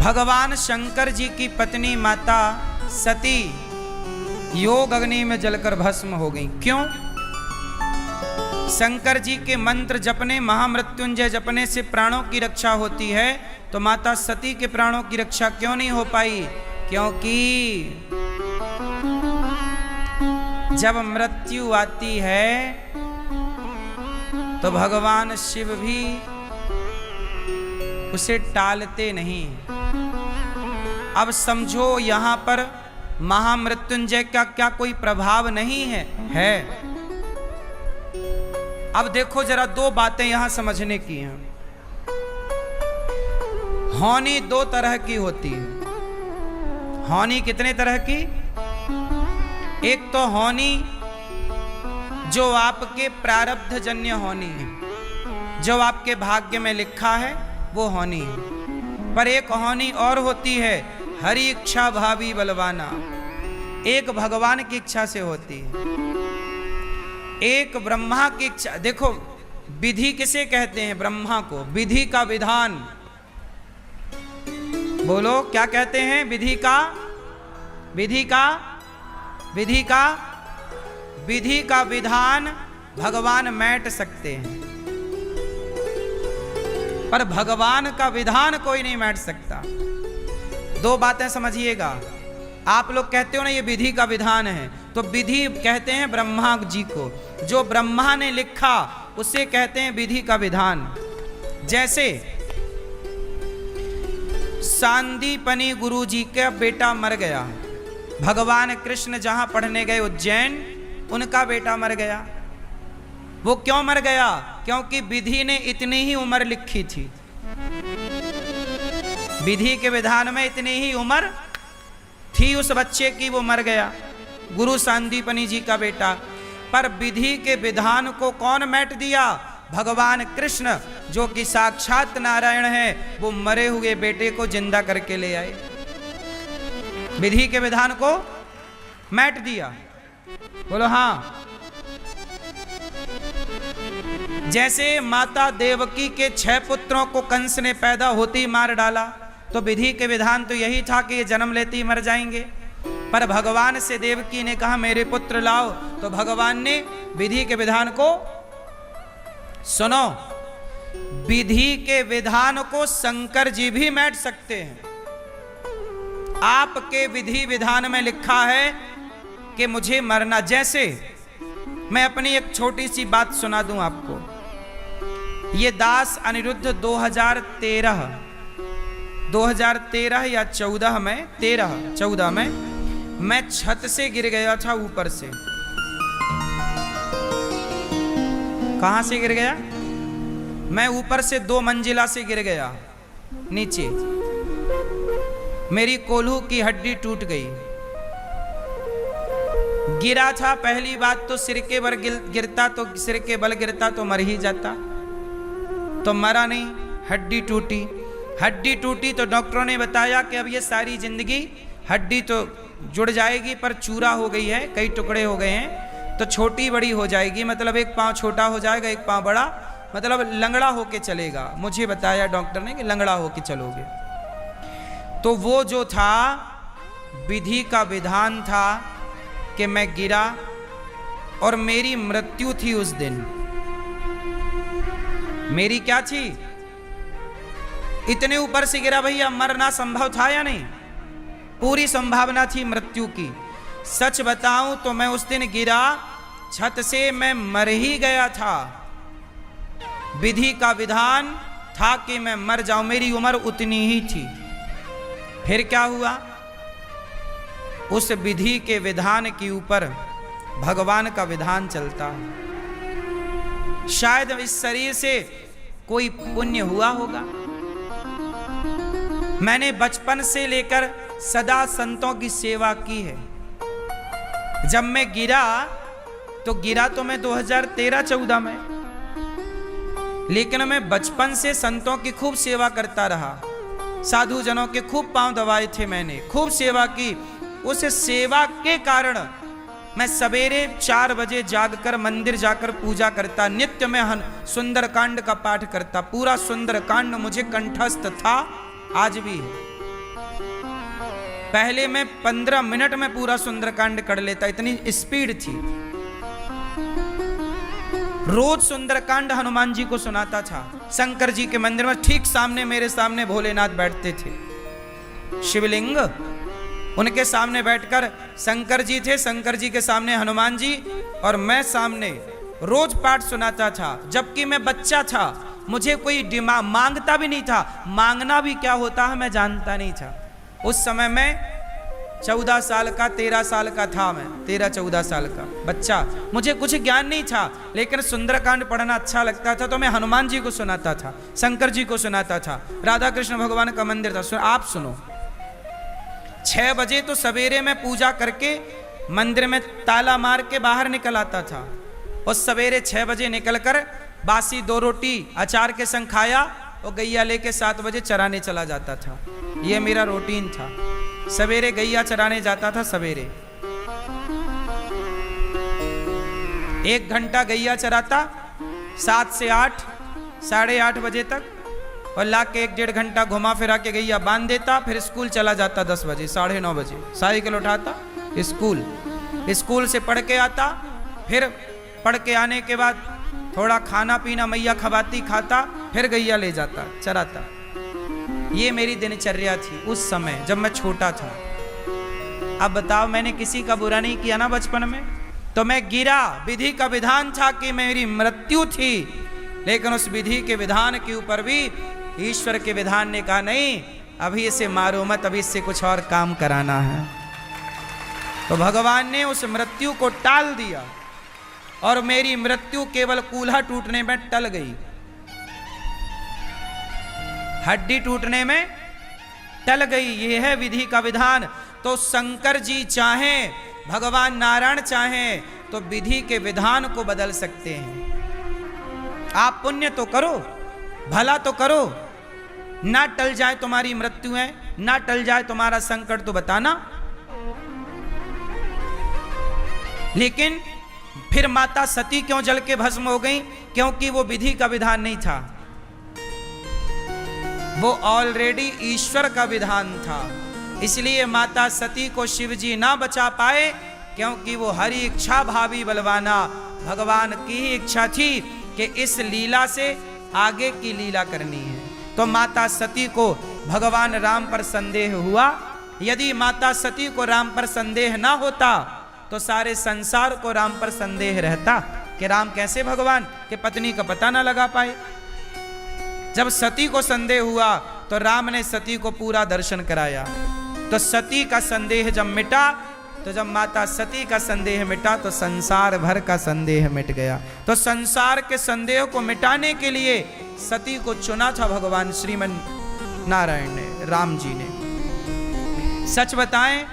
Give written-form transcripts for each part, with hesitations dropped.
भगवान शंकर जी की पत्नी माता सती योग अग्नि में जलकर भस्म हो गई। क्यों? शंकर जी के मंत्र जपने, महामृत्युंजय जपने से प्राणों की रक्षा होती है, तो माता सती के प्राणों की रक्षा क्यों नहीं हो पाई? क्योंकि जब मृत्यु आती है तो भगवान शिव भी उसे टालते नहीं। अब समझो यहां पर महामृत्युंजय का क्या कोई प्रभाव नहीं है? अब देखो जरा, दो बातें यहां समझने की हैं। होनी दो तरह की होती है। होनी कितने तरह की? एक तो होनी जो आपके प्रारब्ध जन्य होनी है, जो आपके भाग्य में लिखा है वो होनी है। पर एक होनी और होती है, हरि इच्छा भावी बलवाना, एक भगवान की इच्छा से होती है, एक ब्रह्मा की इच्छा। देखो विधि किसे कहते हैं? ब्रह्मा को। विधि का विधान, बोलो क्या कहते हैं? विधि का, विधि का, विधि का, विधि का विधान भगवान मैट सकते हैं, पर भगवान का विधान कोई नहीं मैट सकता। दो बातें समझिएगा। आप लोग कहते हो ना ये विधि का विधान है, तो विधि कहते हैं ब्रह्मा जी को, जो ब्रह्मा ने लिखा उसे कहते हैं विधि का विधान। जैसे सांदीपनी गुरु जी का बेटा मर गया, भगवान कृष्ण जहां पढ़ने गए उज्जैन, उनका बेटा मर गया। वो क्यों मर गया? क्योंकि विधि ने इतनी ही उम्र लिखी थी, विधि के विधान में इतनी ही उम्र थी उस बच्चे की, वो मर गया, गुरु सांदीपनी जी का बेटा। पर विधि के विधान को कौन मैट दिया? भगवान कृष्ण, जो कि साक्षात नारायण है, वो मरे हुए बेटे को जिंदा करके ले आए, विधि के विधान को मैट दिया। बोलो हाँ। जैसे माता देवकी के 6 पुत्रों को कंस ने पैदा होते ही मार डाला, तो विधि के विधान तो यही था कि ये जन्म लेते ही मर जाएंगे। पर भगवान से देवकी ने कहा मेरे पुत्र लाओ, तो भगवान ने विधि के विधान को, सुनो, विधि के विधान को शंकर जी भी मैट सकते हैं। आपके विधि विधान में लिखा है कि मुझे मरना। जैसे मैं अपनी एक छोटी सी बात सुना दूं आपको। ये दास अनिरुद्ध 2013 या 14 में, 14 में मैं छत से गिर गया था, ऊपर से। कहां से गिर गया? मैं ऊपर से 2 मंजिला से गिर गया नीचे, मेरी कोल्हू की हड्डी टूट गई। गिरा था, पहली बात तो सिर के बल गिरता, तो सिर के बल गिरता तो मर ही जाता, तो मरा नहीं, हड्डी टूटी। हड्डी टूटी तो डॉक्टरों ने बताया कि अब ये सारी जिंदगी हड्डी तो जुड़ जाएगी, पर चूरा हो गई है, कई टुकड़े हो गए हैं, तो छोटी बड़ी हो जाएगी, मतलब एक पांव छोटा हो जाएगा, एक पांव बड़ा, मतलब लंगड़ा होके चलेगा। मुझे बताया डॉक्टर ने कि लंगड़ा होके चलोगे। तो वो जो था विधि का विधान था कि मैं गिरा और मेरी मृत्यु थी उस दिन। मेरी क्या थी? इतने ऊपर से गिरा भैया, मरना संभव था या नहीं? पूरी संभावना थी मृत्यु की। सच बताऊं तो मैं उस दिन गिरा छत से, मैं मर ही गया था। विधि का विधान था कि मैं मर जाऊं, मेरी उम्र उतनी ही थी। फिर क्या हुआ? उस विधि के विधान के ऊपर भगवान का विधान चलता है। शायद इस शरीर से कोई पुण्य हुआ होगा। मैंने बचपन से लेकर सदा संतों की सेवा की है। जब मैं गिरा तो मैं 2013-14 में, लेकिन मैं बचपन से संतों की खूब सेवा करता रहा, साधु जनों के खूब पांव दबाए थे, मैंने खूब सेवा की। उस सेवा के कारण मैं सवेरे 4 बजे जागकर मंदिर जाकर पूजा करता, नित्य में सुंदरकांड का पाठ करता। पूरा सुंदरकांड मुझे कंठस्थ था, आज भी है। पहले मैं 15 मिनट में पूरा सुंदरकांड कर लेता, इतनी स्पीड थी। रोज सुंदरकांड हनुमान जी को सुनाता था। शंकर जी के मंदिर में ठीक सामने, मेरे सामने भोलेनाथ बैठते थे, शिवलिंग, उनके सामने बैठकर शंकर जी थे, शंकर जी के सामने हनुमान जी और मैं सामने, रोज पाठ सुनाता था। जबकि मैं बच्चा था, मुझे कोई डिमांड मांगता भी नहीं था, मांगना भी क्या होता है मैं जानता नहीं था। उस समय मैं 14 साल का, 13 साल का था, मैं 13-14 साल का बच्चा, मुझे कुछ ज्ञान नहीं था, लेकिन सुंदरकांड पढ़ना अच्छा लगता था तो मैं हनुमान जी को सुनाता था, शंकर जी को सुनाता था, राधा कृष्ण भगवान का मंदिर था। आप सुनो, 6 बजे तो सवेरे में पूजा करके मंदिर में ताला मार के बाहर निकल आता था, और सवेरे 6 बजे निकलकर बासी 2 रोटी अचार के संग खाया और गैया लेके 7 बजे चराने चला जाता था। ये मेरा रूटीन था, सवेरे गैया चराने जाता था। सवेरे 1 घंटा गैया चराता, 7 से 8, 8:30 बजे तक, और ला के 1-1.5 घंटा घुमा फिरा के गैया बांध देता। फिर स्कूल चला जाता 10 बजे, 9:30 बजे साइकिल उठाता, स्कूल से पढ़ के आता, फिर पढ़ के आने के बाद थोड़ा खाना पीना मैया खवाती, खाता, फिर गैया ले जाता, चराता। ये मेरी दिनचर्या थी उस समय जब मैं छोटा था। अब बताओ, मैंने किसी का बुरा नहीं किया ना बचपन में, तो मैं गिरा, विधि का विधान था कि मेरी मृत्यु थी, लेकिन उस विधि के विधान के ऊपर भी ईश्वर के विधान ने कहा नहीं, अभी इसे मारो मत, अभी इससे कुछ और काम कराना है। तो भगवान ने उस मृत्यु को टाल दिया और मेरी मृत्यु केवल कूल्हा टूटने में टल गई, हड्डी टूटने में टल गई। ये है विधि का विधान। तो शंकर जी चाहें, भगवान नारायण चाहें तो विधि के विधान को बदल सकते हैं। आप पुण्य तो करो, भला तो करो, ना टल जाए तुम्हारी मृत्यु है, ना टल जाए तुम्हारा संकट तो बताना। लेकिन फिर माता सती क्यों जल के भस्म हो गई? क्योंकि वो विधि का विधान नहीं था, वो ऑलरेडी ईश्वर का विधान था। इसलिए माता सती को शिव जी ना बचा पाए, क्योंकि वो हरि इच्छा भावी बलवाना, भगवान की ही इच्छा थी कि इस लीला से आगे की लीला करनी है। तो माता सती को भगवान राम पर संदेह हुआ। यदि माता सती को राम पर संदेह ना होता तो सारे संसार को राम पर संदेह रहता कि राम कैसे भगवान के पत्नी का पता ना लगा पाए। जब सती को संदेह हुआ तो राम ने सती को पूरा दर्शन कराया। तो सती का संदेह जब मिटा, तो जब माता सती का संदेह मिटा तो संसार भर का संदेह मिट गया। तो संसार के संदेह को मिटाने के लिए सती को चुना था भगवान श्रीमन नारायण ने, राम जी ने। सच बताएं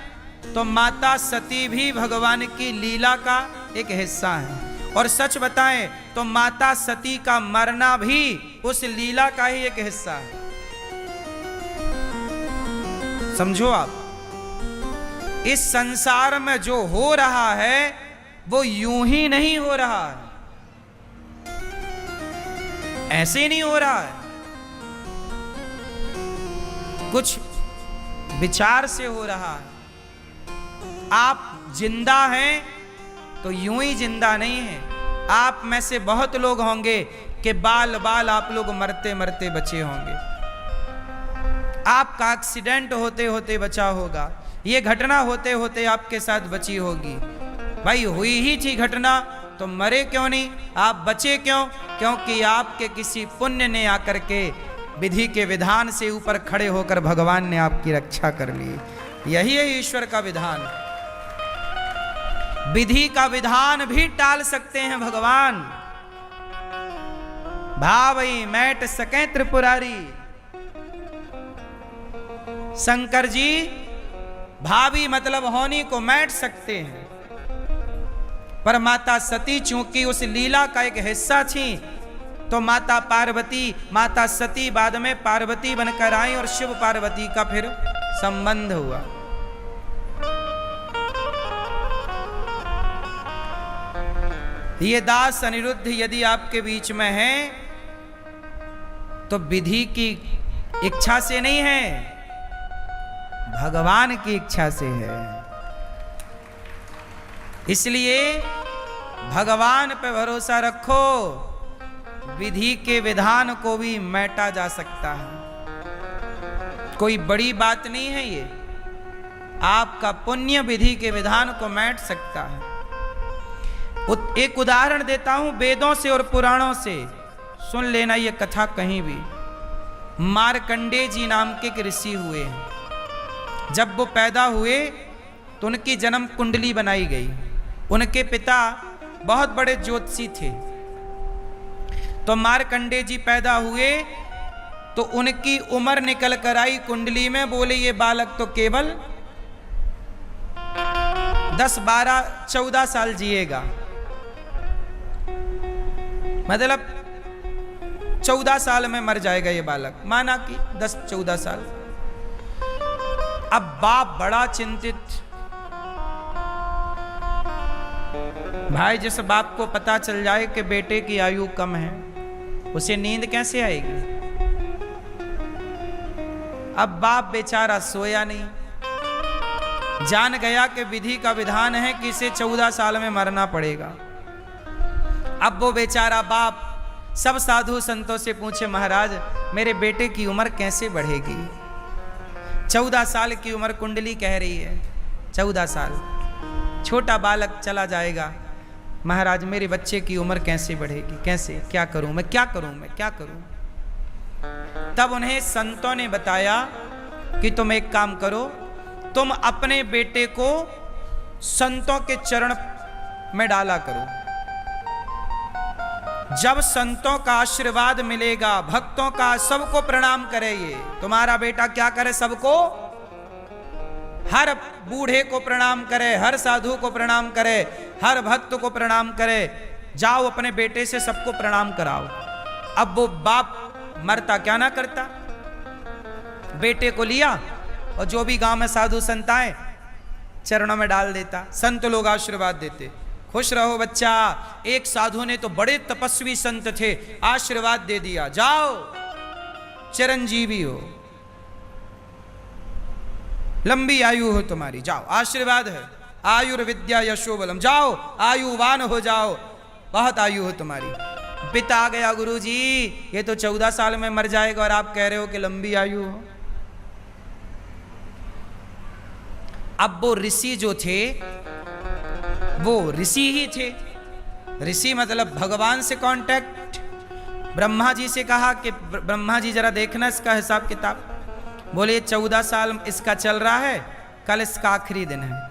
तो माता सती भी भगवान की लीला का एक हिस्सा है, और सच बताएं तो माता सती का मरना भी उस लीला का ही एक हिस्सा है। समझो आप, इस संसार में जो हो रहा है वो यूं ही नहीं हो रहा है, ऐसे नहीं हो रहा है, कुछ विचार से हो रहा है। आप जिंदा हैं तो यूं ही जिंदा नहीं हैं। आप में से बहुत लोग होंगे कि बाल बाल आप लोग मरते मरते बचे होंगे। आपका एक्सीडेंट होते होते बचा होगा, ये घटना होते होते आपके साथ बची होगी। भाई हुई ही थी घटना तो मरे क्यों नहीं, आप बचे क्यों? क्योंकि आपके किसी पुण्य ने आकर के विधि के विधान से ऊपर खड़े होकर भगवान ने आपकी रक्षा कर ली। यही है ईश्वर का विधान। विधि का विधान भी टाल सकते हैं भगवान। भावई मैट सके त्रिपुरारी। शंकर जी भावी मतलब होनी को मैट सकते हैं, पर माता सती चूंकि उस लीला का एक हिस्सा थी तो माता पार्वती, माता सती बाद में पार्वती बनकर आई और शिव पार्वती का फिर संबंध हुआ। ये दास अनिरुद्ध यदि आपके बीच में है तो विधि की इच्छा से नहीं है, भगवान की इच्छा से है। इसलिए भगवान पे भरोसा रखो, विधि के विधान को भी मैटा जा सकता है। कोई बड़ी बात नहीं है ये, आपका पुण्य विधि के विधान को मैट सकता है। एक उदाहरण देता हूं वेदों से और पुराणों से, सुन लेना ये कथा कहीं भी। मार्कंडेय जी नाम के एक ऋषि हुए हैं। जब वो पैदा हुए तो उनकी जन्म कुंडली बनाई गई। उनके पिता बहुत बड़े ज्योतिषी थे। तो मार्कंडेय जी पैदा हुए तो उनकी उम्र निकल कर आई कुंडली में। बोले ये बालक तो केवल 10, 12, 14 साल जिएगा, मतलब 14 साल में मर जाएगा ये बालक। माना कि 10, 14 साल। अब बाप बड़ा चिंतित। भाई, जिस बाप को पता चल जाए कि बेटे की आयु कम है, उसे नींद कैसे आएगी? अब बाप बेचारा सोया नहीं, जान गया कि विधि का विधान है कि इसे 14 साल में मरना पड़ेगा। अब वो बेचारा बाप सब साधु संतों से पूछे, महाराज मेरे बेटे की उम्र कैसे बढ़ेगी? 14 साल की उम्र कुंडली कह रही है, 14 साल छोटा बालक चला जाएगा। महाराज मेरे बच्चे की उम्र कैसे बढ़ेगी? कैसे? क्या करूं मैं, क्या करूं मैं, क्या करूं? तब उन्हें संतों ने बताया कि तुम एक काम करो, तुम अपने बेटे को संतों के चरण में डाला करो। जब संतों का आशीर्वाद मिलेगा, भक्तों का, सबको प्रणाम करे। ये तुम्हारा बेटा क्या करे? सबको, हर बूढ़े को प्रणाम करे, हर साधु को प्रणाम करे, हर भक्त को प्रणाम करे। जाओ अपने बेटे से सबको प्रणाम कराओ। अब वो बाप मरता क्या ना करता, बेटे को लिया और जो भी गांव में साधु संत आए चरणों में डाल देता। संत लोग आशीर्वाद देते, खुश रहो बच्चा। एक साधु ने तो बड़े तपस्वी संत थे, आशीर्वाद दे दिया, जाओ चिरंजीवी हो, लंबी आयु हो तुम्हारी, जाओ आशीर्वाद है, आयुर्विद्या यशो बलम, जाओ आयुवान हो जाओ, बहुत आयु हो तुम्हारी। पिता आ गया, गुरुजी ये तो 14 साल में मर जाएगा और आप कह रहे हो कि लंबी आयु हो। अब वो ऋषि जो थे वो ऋषि ही थे। ऋषि मतलब भगवान से कांटेक्ट। ब्रह्मा जी से कहा कि ब्रह्मा जी जरा देखना इसका हिसाब किताब। बोले 14 साल इसका चल रहा है, कल इसका आखिरी दिन है,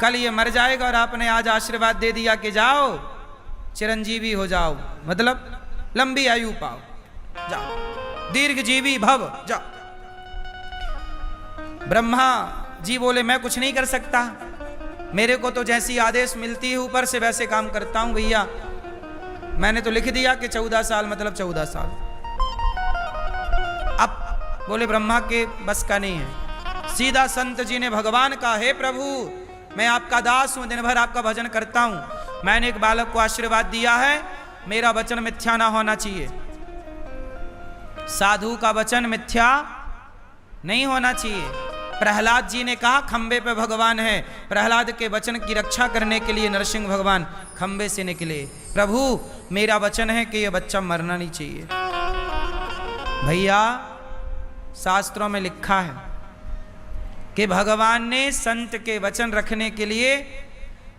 कल ये मर जाएगा और आपने आज आशीर्वाद दे दिया कि जाओ चिरंजीवी हो जाओ, मतलब लंबी आयु पाओ, जाओ दीर्घजीवी भव, जाओ। ब्रह्मा जी बोले मैं कुछ नहीं कर सकता, मेरे को तो जैसी आदेश मिलती है ऊपर से वैसे काम करता हूं भैया। मैंने तो लिख दिया कि 14 साल मतलब 14 साल। अब बोले ब्रह्मा के बस का नहीं है। सीधा संत जी ने भगवान का, हे प्रभु मैं आपका दास हूं, दिन भर आपका भजन करता हूं, मैंने एक बालक को आशीर्वाद दिया है, मेरा वचन मिथ्या ना होना चाहिए। साधु का वचन मिथ्या नहीं होना चाहिए। प्रहलाद जी ने कहा खंबे पे भगवान है, प्रहलाद के वचन की रक्षा करने के लिए नरसिंह भगवान खंबे से निकले। प्रभु मेरा वचन है कि यह बच्चा मरना नहीं चाहिए। भैया शास्त्रों में लिखा है कि भगवान ने संत के वचन रखने के लिए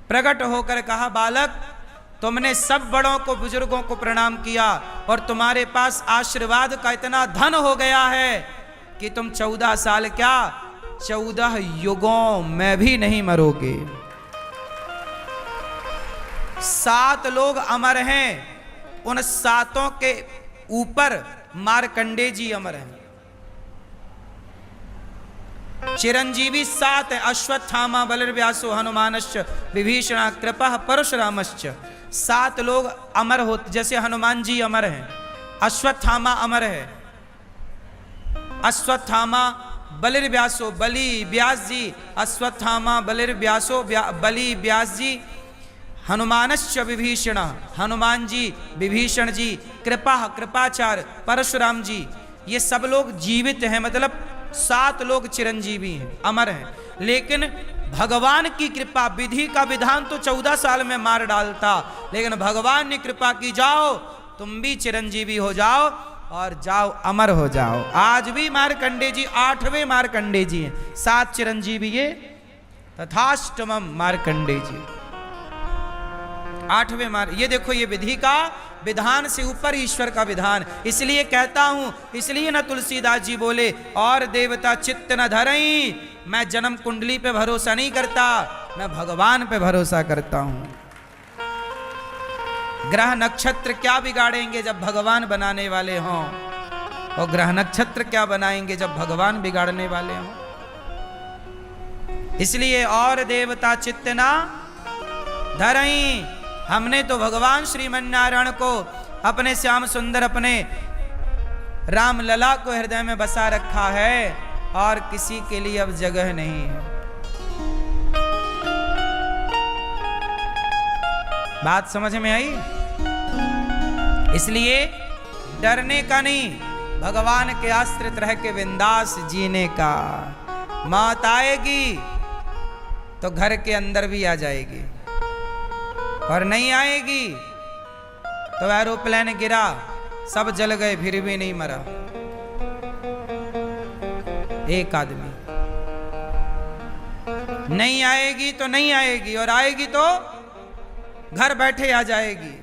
प्रकट होकर कहा, बालक तुमने सब बड़ों को, बुजुर्गों को प्रणाम किया और तुम्हारे पास आशीर्वाद का इतना धन हो गया है कि तुम 14 साल क्या 14 युगों में भी नहीं मरोगे। 7 लोग अमर हैं, उन 7 के ऊपर मार्कंडेय जी अमर हैं। चिरंजीवी 7 है, अश्वत्थामा बलिर्व्यासो हनुमानश्च विभीषण कृपा परशुरामश्च। 7 लोग अमर होते, जैसे हनुमान जी अमर हैं, अश्वत्थामा अमर है, अश्वत्थामा बलिर्व्यासो, बलि व्यास जी, अश्वत्थामा बलिर्व्यासो बलि व्यास जी, हनुमानश्च विभीषण हनुमान जी, विभीषण जी, कृपा कृपाचार्य परशुराम जी, ये सब लोग जीवित हैं, मतलब 7 लोग चिरंजीवी हैं, अमर हैं। लेकिन भगवान की कृपा, विधि का विधान तो 14 साल में मार डालता, लेकिन भगवान ने कृपा की, जाओ तुम भी चिरंजीवी हो जाओ और जाओ अमर हो जाओ। आज भी मार्कंडे जी 8वें मार्कंडे जी हैं, 7 चिरंजीवी ये तथाष्टमम मार्कंडे जी 8वें ये देखो, ये विधि का विधान से ऊपर ईश्वर का विधान। इसलिए कहता हूं, इसलिए न तुलसीदास जी बोले, और देवता चित्त न धरई, मैं जन्म कुंडली पे भरोसा नहीं करता, मैं भगवान पे भरोसा करता हूं। ग्रह नक्षत्र क्या बिगाड़ेंगे जब भगवान बनाने वाले हों, और ग्रह नक्षत्र क्या बनाएंगे जब भगवान बिगाड़ने वाले हों। इसलिए और देवता चित्त ना धरई, हमने तो भगवान श्रीमन नारायण को, अपने श्याम सुंदर, अपने राम लला को हृदय में बसा रखा है, और किसी के लिए अब जगह नहीं है। बात समझ में आई? इसलिए डरने का नहीं, भगवान के आश्रित रह के बिंदास जीने का। मौत आएगी तो घर के अंदर भी आ जाएगी, और नहीं आएगी तो एरोप्लेन गिरा, सब जल गए, फिर भी नहीं मरा एक आदमी। नहीं आएगी तो नहीं आएगी, और आएगी तो घर बैठे आ जाएगी।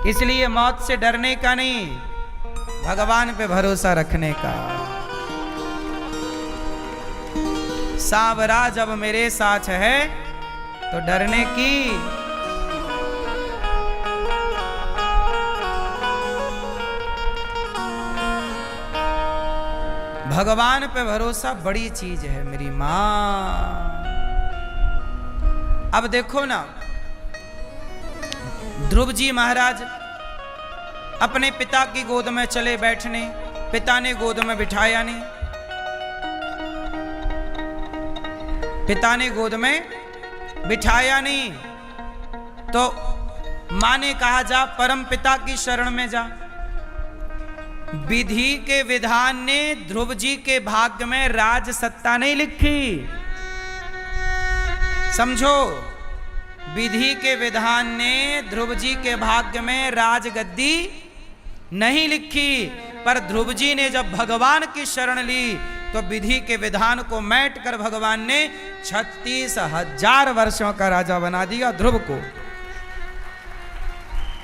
इसलिए मौत से डरने का नहीं, भगवान पे भरोसा रखने का। सांवरा जब मेरे साथ है तो डरने की भगवान पे भरोसा बड़ी चीज है मेरी मां। अब देखो ना, ध्रुव जी महाराज अपने पिता की गोद में चले बैठने, पिता ने गोद में बिठाया नहीं, पिता ने गोद में बिठाया नहीं, तो मां ने कहा जा परम पिता की शरण में जा। विधि के विधान ने ध्रुव जी के भाग्य में राज सत्ता नहीं लिखी, समझो। विधि के विधान ने ध्रुव जी के भाग्य में राजगद्दी नहीं लिखी, पर ध्रुव जी ने जब भगवान की शरण ली तो विधि के विधान को मैट कर भगवान ने 36,000 वर्षों का राजा बना दिया ध्रुव को।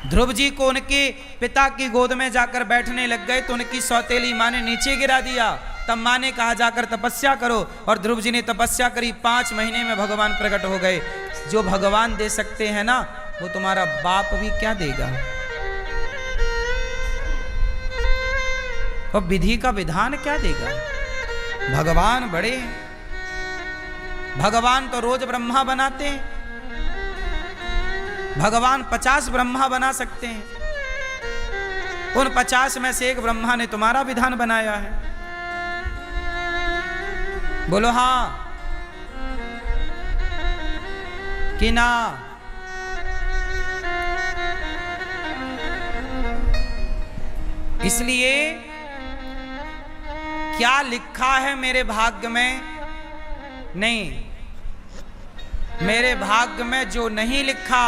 ध्रुव जी को उनके पिता की गोद में जाकर बैठने लग गए तो उनकी सौतेली मां ने नीचे गिरा दिया। तब मां ने कहा जाकर तपस्या करो, और ध्रुव जी ने तपस्या करी। 5 महीने में भगवान प्रकट हो गए। जो भगवान दे सकते हैं ना, वो तुम्हारा बाप भी क्या देगा। और विधि का विधान क्या देगा, भगवान बड़े। भगवान तो रोज ब्रह्मा बनाते हैं, भगवान 50 ब्रह्मा बना सकते हैं। उन 50 में से एक ब्रह्मा ने तुम्हारा विधान बनाया है। बोलो हां कि ना। इसलिए क्या लिखा है मेरे भाग्य में, नहीं, मेरे भाग्य में जो नहीं लिखा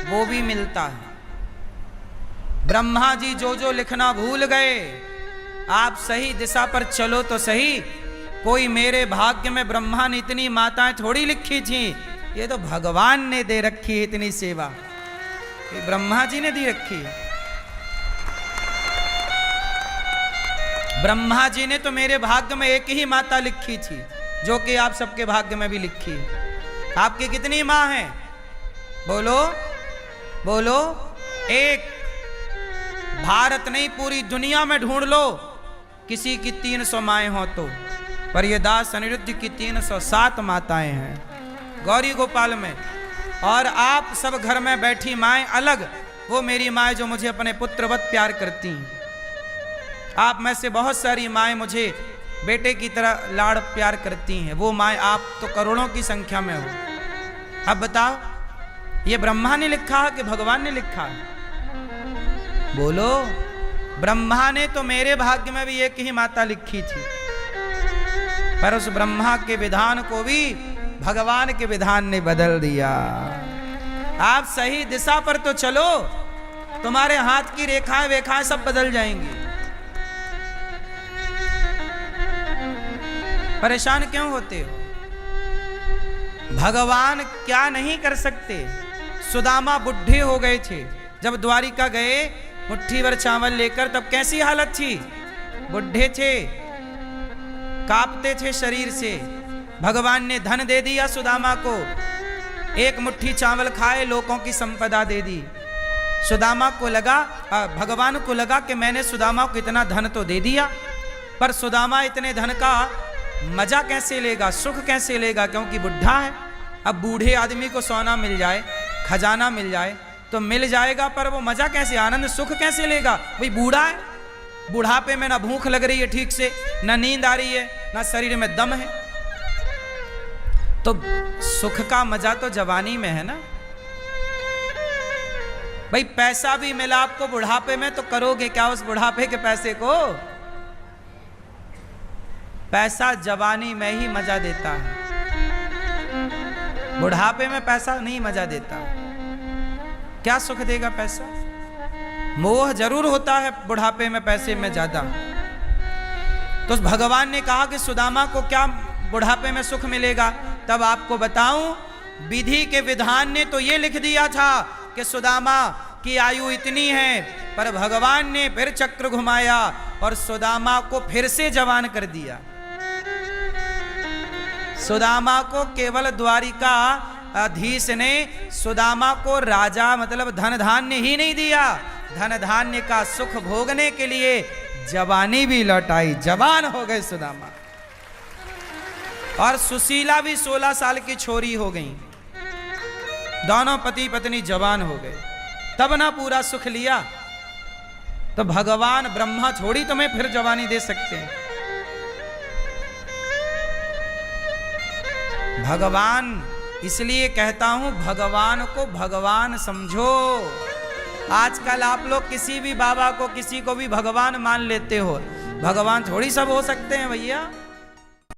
वो भी मिलता है। ब्रह्मा जी जो जो लिखना भूल गए, आप सही दिशा पर चलो तो सही। कोई मेरे भाग्य में ब्रह्मा ने इतनी माताएं थोड़ी लिखी थी, ये तो भगवान ने दे रखी है इतनी सेवा, ये ब्रह्मा जी ने दी रखी है। ब्रह्मा जी ने तो मेरे भाग्य में एक ही माता लिखी थी, जो कि आप सबके भाग्य में भी लिखी है। आपकी कितनी माँ हैं? बोलो बोलो। एक। भारत नहीं, पूरी दुनिया में ढूंढ लो किसी की 300 माएँ हो तो, पर ये दास अनिरुद्ध की 307 माताएं हैं गौरी गोपाल में। और आप सब घर में बैठी माएँ अलग, वो मेरी माएँ जो मुझे अपने पुत्रवत प्यार करती हैं। आप में से बहुत सारी माएँ मुझे बेटे की तरह लाड़ प्यार करती हैं, वो माएँ आप तो करोड़ों की संख्या में हो। अब बताओ, ये ब्रह्मा ने लिखा है कि भगवान ने लिखा है? बोलो। ब्रह्मा ने तो मेरे भाग्य में भी एक ही माता लिखी थी, पर उस ब्रह्मा के विधान को भी भगवान के विधान ने बदल दिया। आप सही दिशा पर तो चलो, तुम्हारे हाथ की रेखाएं वेखाएं सब बदल जाएंगी। परेशान क्यों होते हो? भगवान क्या नहीं कर सकते? सुदामा बुढ़े हो गए थे जब द्वारिका गए, मुट्ठी भर चावल लेकर, तब कैसी हालत थी? बुढ़े थे, कांपते थे शरीर से। भगवान ने धन दे दिया सुदामा को, एक मुट्ठी चावल खाए, लोगों की संपदा दे दी। सुदामा को लगा, भगवान को लगा कि मैंने सुदामा को इतना धन तो दे दिया, पर सुदामा इतने धन का मजा कैसे लेगा, सुख कैसे लेगा, क्योंकि बुढ़ा है। अब बूढ़े आदमी को सोना मिल जाए, खजाना मिल जाए तो मिल जाएगा, पर वो मजा कैसे, आनंद सुख कैसे लेगा? भाई बूढ़ा है, बुढ़ापे में ना भूख लग रही है ठीक से, ना नींद आ रही है, ना शरीर में दम है, तो सुख का मजा तो जवानी में है ना। भाई पैसा भी मिला आपको बुढ़ापे में, तो करोगे क्या उस बुढ़ापे के पैसे को? पैसा जवानी में ही मजा देता है, बुढ़ापे में पैसा नहीं मजा देता। क्या सुख देगा पैसा? मोह जरूर होता है बुढ़ापे में पैसे में ज्यादा। तो भगवान ने कहा कि सुदामा को क्या बुढ़ापे में सुख मिलेगा? तब आपको बताऊं, विधि के विधान ने तो ये लिख दिया था कि सुदामा की आयु इतनी है, पर भगवान ने फिर चक्र घुमाया और सुदामा को फिर से जवान कर दिया। सुदामा को केवल द्वारिका अधीश ने सुदामा को राजा मतलब धन धान्य ही नहीं दिया, धन धान्य का सुख भोगने के लिए जवानी भी लौटाई, जवान हो गए सुदामा। और सुशीला भी 16 साल की छोरी हो गई, दोनों पति पत्नी जवान हो गए, तब ना पूरा सुख लिया। तो भगवान ब्रह्मा थोड़ी तुम्हें फिर जवानी दे सकते हैं। भगवान, इसलिए कहता हूं भगवान को भगवान समझो। आजकल आप लोग किसी भी बाबा को, किसी को भी भगवान मान लेते हो, भगवान थोड़ी सब हो सकते हैं भैया।